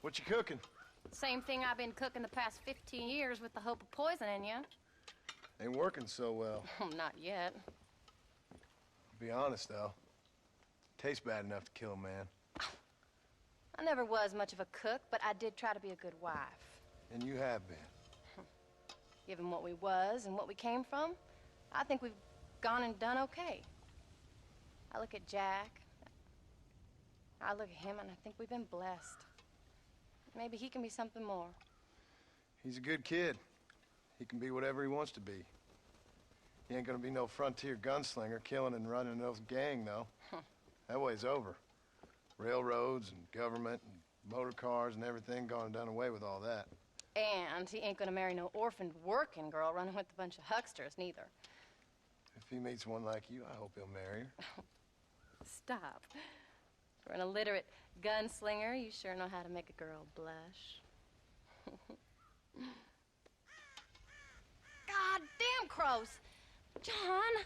What you cooking? Same thing I've been cooking the past 15 years with the hope of poisoning you. Ain't working so well. Not yet. Be honest, though. Tastes bad enough to kill a man. I never was much of a cook, but I did try to be a good wife. And you have been. Given what we was and what we came from, I think we've gone and done okay. I look at Jack. I look at him, and I think we've been blessed. Maybe he can be something more. He's a good kid. He can be whatever he wants to be. He ain't gonna be no frontier gunslinger killing and running those gang, though. That way's over. Railroads and government and motor cars and everything gone and done away with all that. And he ain't gonna marry no orphaned working girl running with a bunch of hucksters, neither. If he meets one like you, I hope he'll marry her. Stop. For an illiterate gunslinger, you sure know how to make a girl blush. God damn crows! John!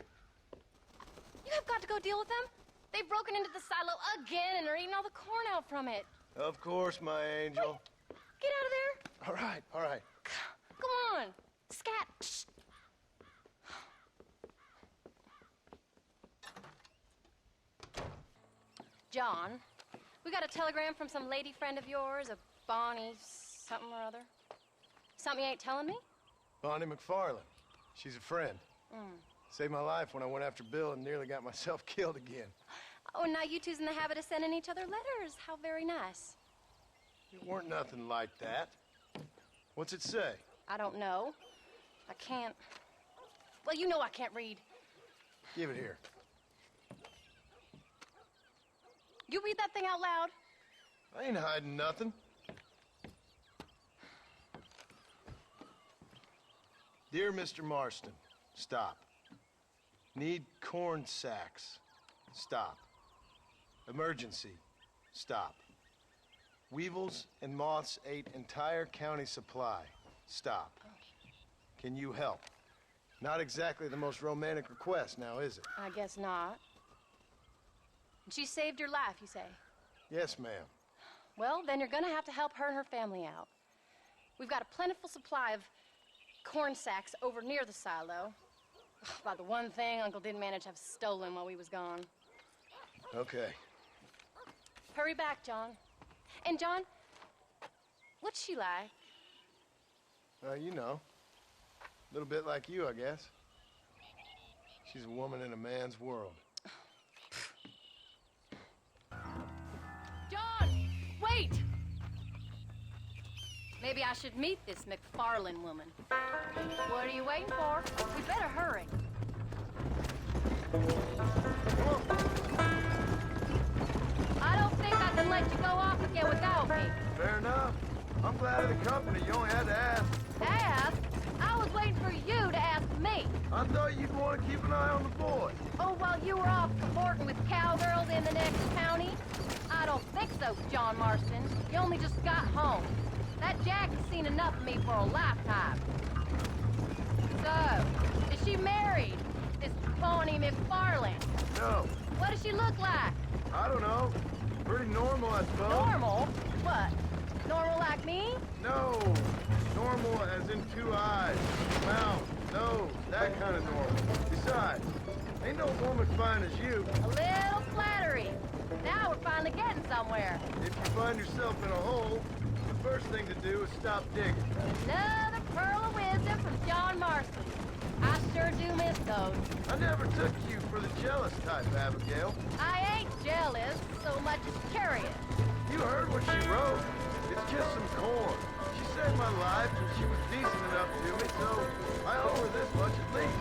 You have got to go deal with them. They've broken into the silo again and are eating all the corn out from it. Of course, my angel. Wait, get out of there. All right, all right. Come on. Scat. Shh. John, we got a telegram from some lady friend of yours, a Bonnie something or other. Something you ain't telling me? Bonnie McFarland. She's a friend. Saved my life when I went after Bill and nearly got myself killed again. Oh, and now you two's in the habit of sending each other letters. How very nice. It weren't nothing like that. What's it say? I don't know. I can't... Well, you know I can't read. Give it here. You read that thing out loud? I ain't hiding nothing. Dear Mr. Marston, stop. Need corn sacks. Stop. Emergency. Stop. Weevils and moths ate entire county supply. Stop. Can you help? Not exactly the most romantic request now, is it? I guess not. She saved your life, you say? Yes, ma'am. Well, then you're gonna have to help her and her family out. We've got a plentiful supply of corn sacks over near the silo. About the one thing Uncle didn't manage to have stolen while we was gone. Okay. Hurry back, John. And John, what's she like? You know. A little bit like you, I guess. She's a woman in a man's world. John, wait! Maybe I should meet this McFarland woman. What are you waiting for? We better hurry. I don't think I can let you go off again without me. Fair enough. I'm glad of the company. You only had to ask. Ask? I was waiting for you to ask me. I thought you'd want to keep an eye on the boy. Oh, while you were off cavorting with cowgirls in the next county? I don't think so, John Marston. You only just got home. That Jack has seen enough of me for a lifetime. So, is she married? This Bonnie McFarland? No. What does she look like? I don't know. Pretty normal, I suppose. Normal? What? Normal like me? No. Normal as in 2 eyes, mouth, nose, that kind of normal. Besides, ain't no woman fine as you. A little flattery. Now we're finally getting somewhere. If you find yourself in a hole, the first thing to do is stop digging. Another pearl of wisdom from John Marston. I sure do miss those. I never took you for the jealous type, Abigail. I ain't jealous so much as curious. You heard what she wrote. It's just some corn. She saved my life, and she was decent enough to me, so I owe her this much at least.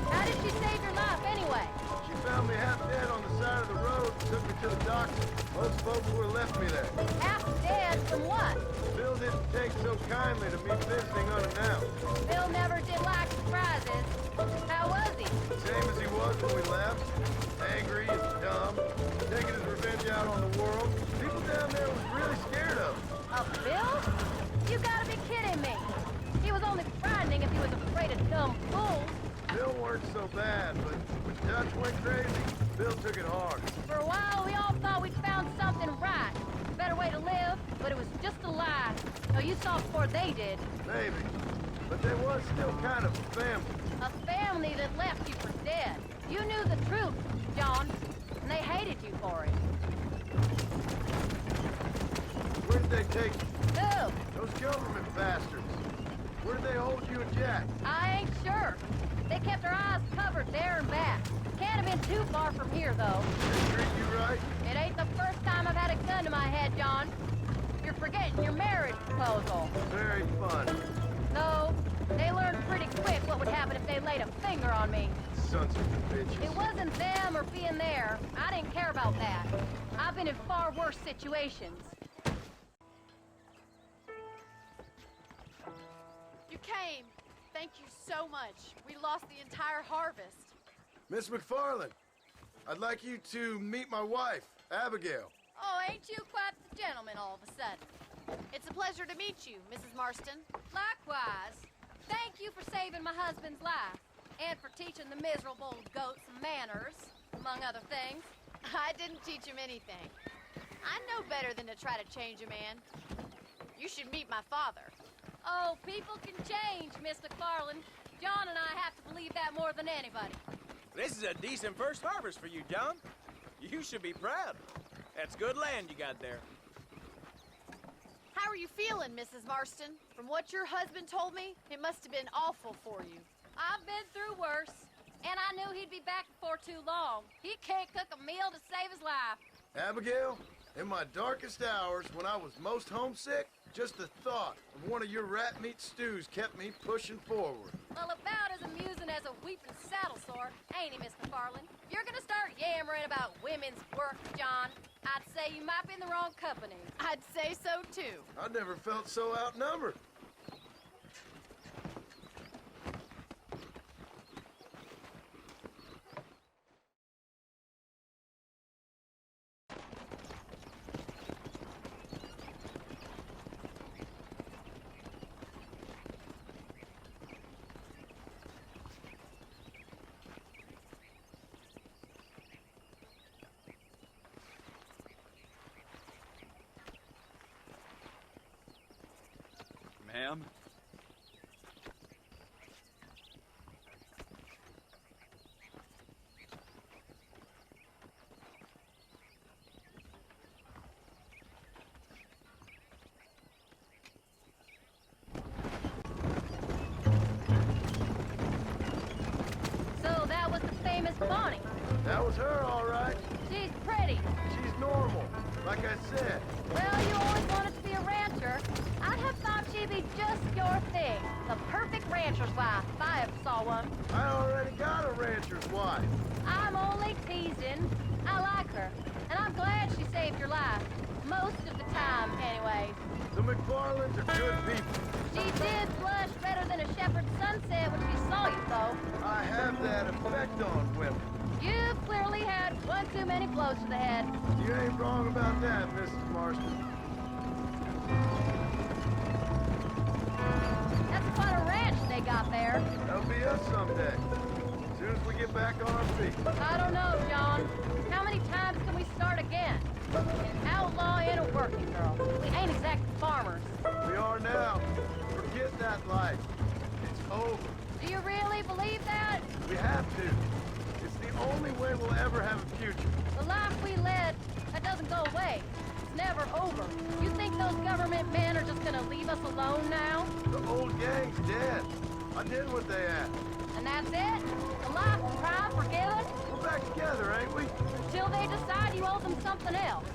How did she save your life anyway? She found me half dead on the side of the road and took me to the doctor. Most folks would have left me there. Half dead from what? Bill didn't take so kindly to me visiting unannounced. Bill never did like surprises. How was he? Same as he was when we left. Angry and dumb. Taking his revenge out on the world. People down there was really scared of him. Of Bill? You gotta be kidding me. He was only frightening if he was afraid of dumb fools. Bill weren't so bad, but when Dutch went crazy, Bill took it hard. For a while, we all you saw before they did. Maybe. But there was still kind of a family. A family that left you for dead. You knew the truth, John, and they hated you for it. Where did they take you? Who? Those government bastards. Where did they hold you and Jack? I ain't sure. They kept their eyes covered there and back. Can't have been too far from here, though. They treat you right? It ain't the first time I've had a gun to my head, John. You're forgetting your marriage proposal. Very fun. No, they learned pretty quick what would happen if they laid a finger on me. Sons of bitches. It wasn't them or being there. I didn't care about that. I've been in far worse situations. You came. Thank you so much. We lost the entire harvest. Miss McFarland, I'd like you to meet my wife, Abigail. Oh, ain't you quite the gentleman all of a sudden? It's a pleasure to meet you, Mrs. Marston. Likewise. Thank you for saving my husband's life. And for teaching the miserable goat some manners, among other things. I didn't teach him anything. I know better than to try to change a man. You should meet my father. Oh, people can change, Miss McFarland. John and I have to believe that more than anybody. This is a decent first harvest for you, John. You should be proud. That's good land you got there. How are you feeling, Mrs. Marston? From what your husband told me, it must have been awful for you. I've been through worse, and I knew he'd be back before too long. He can't cook a meal to save his life. Abigail, in my darkest hours, when I was most homesick, just the thought of one of your rat meat stews kept me pushing forward. Well, about as amusing as a weeping saddle sore, ain't he, Miss McFarland? If you're gonna start yammering about women's work, John, I'd say you might be in the wrong company. I'd say so, too. I never felt so outnumbered. Ma'am? So that was the famous Bonnie. That was her, all right. She's pretty. She's normal, like I said. Well, you always wanted to be a rancher. I'd have thought she'd be just your thing. The perfect rancher's wife, if I ever saw one. I already got a rancher's wife. I'm only teasing. I like her, and I'm glad she saved your life. Most of the time, anyways. The McFarlands are good people. She did blush better than a shepherd's sunset when she saw you, though. I have that effect on women. You clearly had one too many blows to the head. You ain't wrong about that, Mrs. Marston. That's quite a ranch they got there. That'll be us someday. As soon as we get back on our feet. I don't know, John. How many times can we start again? An outlaw and a working girl. We ain't exactly farmers. We are now. Forget that life. It's over. Do you really believe that? We have to. It's the only way we'll ever have a future. The life we led, that doesn't go away. It's never over. You think those government men are just gonna leave us alone now? The old gang's dead. I did what they asked. And that's it? The life of crime forgiven? We're back together, ain't we? Till they decide you owe them something else.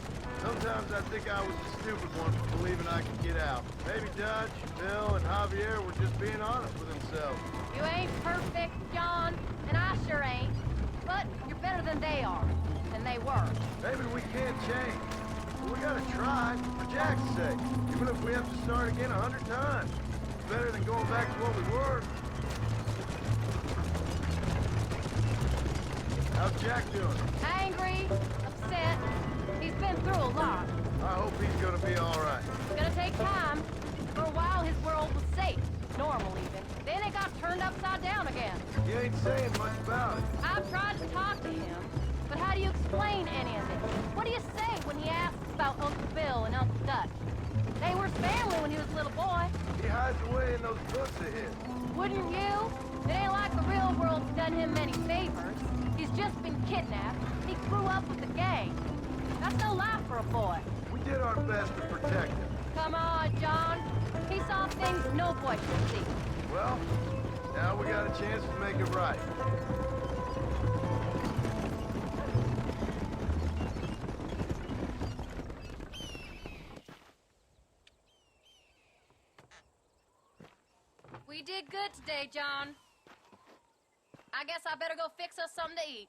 Sometimes I think I was the stupid one for believing I could get out. Maybe Dutch, Bill, and Javier were just being honest with themselves. You ain't perfect, John, and I sure ain't. But you're better than they are. And they were. Maybe we can't change. But we gotta try, for Jack's sake. Even if we have to start again 100 times. It's better than going back to what we were. How's Jack doing? Angry, upset. He's been through a lot. I hope he's gonna be all right. It's gonna take time. For a while, his world was safe. Normal, even. Then it got turned upside down again. You ain't saying much about it. I've tried to talk to him, but how do you explain any of this? What do you say when he asks about Uncle Bill and Uncle Dutch? They were family when he was a little boy. He hides away in those books of his. Wouldn't you? It ain't like the real world's done him many favors. He's just been kidnapped. He grew up with the gang. That's no life for a boy. We did our best to protect him. Come on, John. He saw things no boy should see. Well, now we got a chance to make it right. We did good today, John. I guess I better go fix us something to eat.